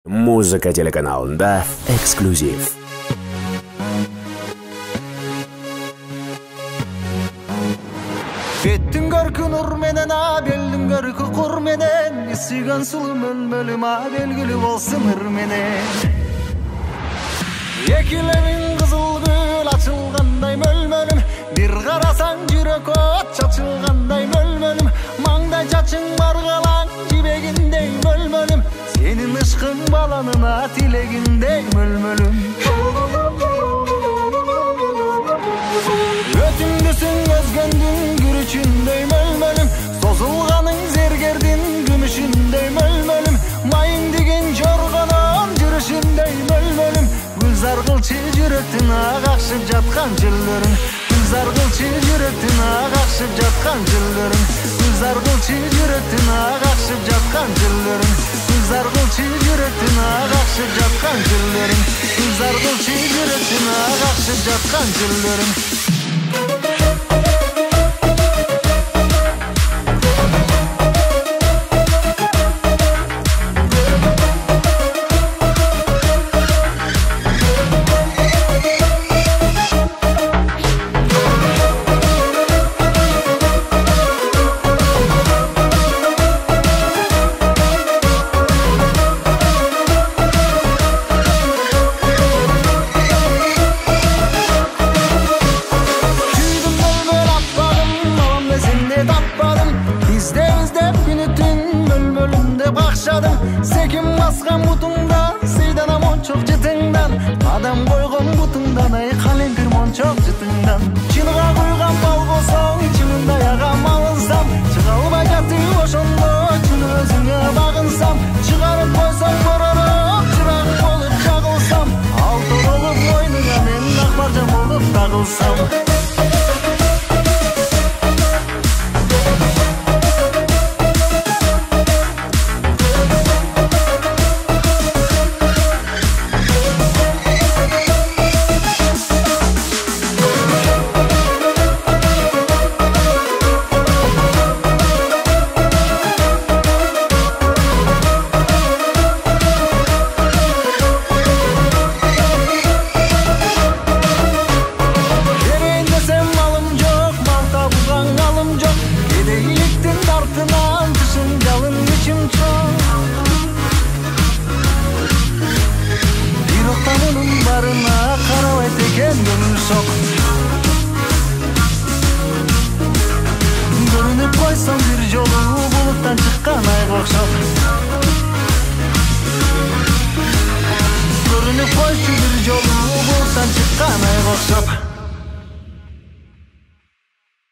Музыка телеканалында эксклюзив. Bеттің көркі нұр менен, белдің көркі құр менен, сүйген сұлы мөлмөлім, белгілі болсын ыр менен. Екілемін қызыл гүл açılғандай мөлмөлім, бір қарасаң жүрек от шашылғандай мөлмөлім, маңдай чачың барғалаң жібегіндей мөлмөлім, сенің ышқың баланына тілегіндей мөлмөлім. Өтімдісің өзгендің күрішіндей мөлмөлім, созылғаның зергердің күмішіндей мөлмөлім, майың деген жорғанын жүрішіндей мөлмөлім, гүлзар қылчы жүректің ағақшып жатқан жүрлерін, гүлзар қылчы жүректің ағақшып жатқан жүрлерін, гүлзар қылчы жүректің ағақшып жатқан жүрлерін, гүлзар қылчы жүректің ағақшып жатқан жүрлерін, гүлзар қылчы жүректің ағақшып жатқан жүрлерін. Sekin baskan butundan, seydan monçok jıtыңдан, adam koygun butundan, ay kalempir monçok jıtыңдан. Çılga koygan bal bolsang, içimde yağam alınsam, çıkalbay jatı oşondo, çını özüne bagınsam, çıkarıp koysang borar